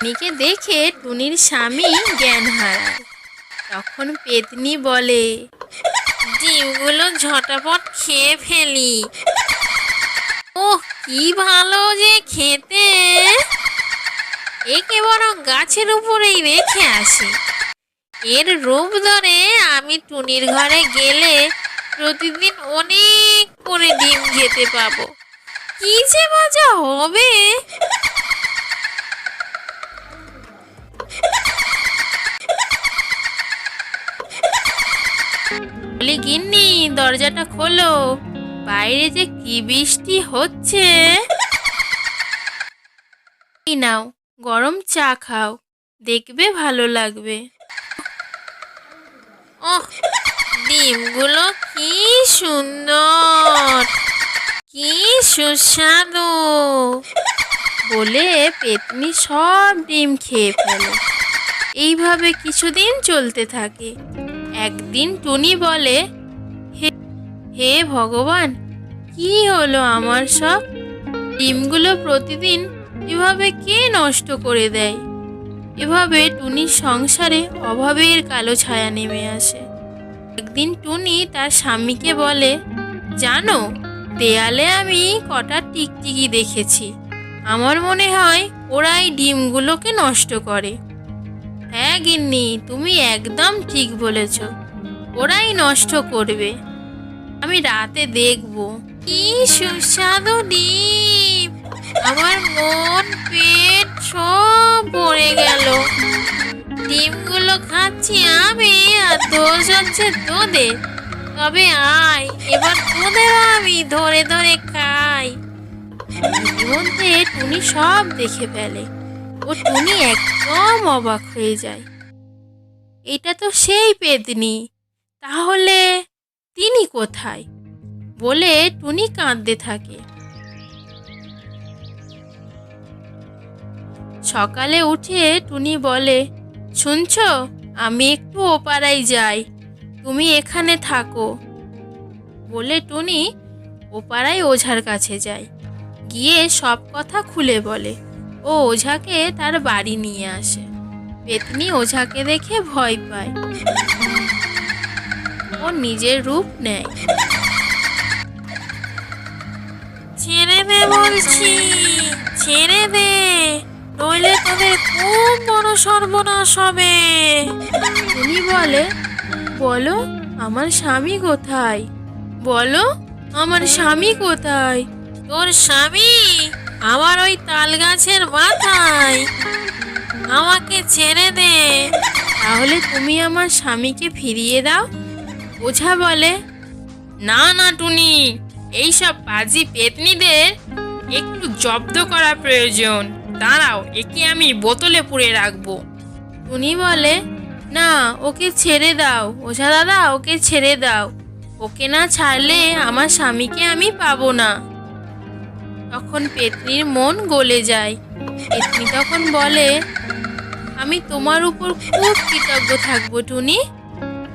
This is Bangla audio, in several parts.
টুনিকে দেখে টুনির স্বামী জ্ঞান হারায়। তখন পেতনি বলে, ডিমগুলো ঝটাপট খেয়ে ফেলি। ওহ, কি ভালো যে খেতে! একে বরং গাছের উপরেই রেখে আসি। এর রূপ ধরে আমি টুনির ঘরে গেলে প্রতিদিন অনেক করে ডিম খেতে পাবো। কি যে মজা হবে! বলি, গিন্নি দরজাটা খোলো, বাইরে যে কি বৃষ্টি হচ্ছে। এই নাও, গরম চা খাও, দেখবে ভালো লাগবে। ওহ, ডিমগুলো কি সুন্দর, কি সুস্বাদু! বলে পেতনি সব ডিম খেয়ে ফেলে। এইভাবে কিছুদিন চলতে থাকে। একদিন টুনি বলে, হে ভগবান, কি হলো আমার সব ডিমগুলো প্রতিদিন এভাবে কে নষ্ট করে দেয়? এভাবে টুনির সংসারে অভাবের কালো ছায়া নেমে আসে। একদিন টুনি তার স্বামীকে বলে, জানো, দেয়ালে আমি কটা টিকটিকি দেখেছি। আমার মনে হয় ওরাই ডিমগুলোকে নষ্ট করে। হ্যাঁ গিন্নি, তুমি একদম ঠিক বলেছ, ওরাই নষ্ট করবে। আমি রাতে দেখব। কি সুস্বাদু ডিম! আমার মন পেট সব ভরে গেল। ডিমগুলো খাচ্ছি আমি, আর দোষ হচ্ছে তোদের। তবে আয়, এবার তোদেরও আমি ধরে ধরে খাই। ইতিমধ্যে টুনি সব দেখে ফেলে ও টুনি একদম অবাক হয়ে যায়। এটা তো সেই পেতনি, তাহলে তিনি কোথায়? বলে টুনি কাঁদতে থাকে। সকালে উঠে টুনি বলে, শুনছো, আমি একটু ওপাড়ায় যাই, তুমি এখানে থাকো। বলে টুনি ওপাড়ায় ওঝার কাছে যায়। গিয়ে সব কথা খুলে বলে ও ওঝাকে তার বাড়ি নিয়ে আসে। পেতনি ওঝাকে দেখে ভয় পায়। ও নিজের রূপ নেয়। ছেড়ে দে বলছি, ছেড়ে দে, নইলে তোদের খুব বড় সর্বনাশ হবে। টুনি বলে, বলো, আমার স্বামী কোথায়? বলো, আমার স্বামী কোথায়? তোর স্বামী আমার ওই তাল গাছের মাথায়। আমাকে ছেড়ে দে, তাহলে তুমি আমার স্বামীকে ফিরিয়ে দাও। ওঝা বলে, না না টুনি, এইসব পাজি পেতনিদের একটু জব্দ করা প্রয়োজন। দাঁড়াও, একে আমি বোতলে পুরে রাখবো। টুনি বলে, না, ওকে ছেড়ে দাও ওঝা দাদা, ওকে ছেড়ে দাও। ওকে না ছাড়লে আমার স্বামীকে আমি পাবো না। তখন পেতনির মন গলে যায়। পেতনি তখন বলে, আমি তোমার উপর খুব কৃতজ্ঞ থাকবো টুনি।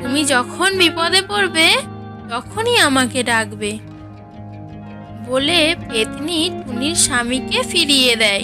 তুমি যখন বিপদে পড়বে তখনই আমাকে ডাকবে। বলে পেতনি টুনির স্বামীকে ফিরিয়ে দেয়।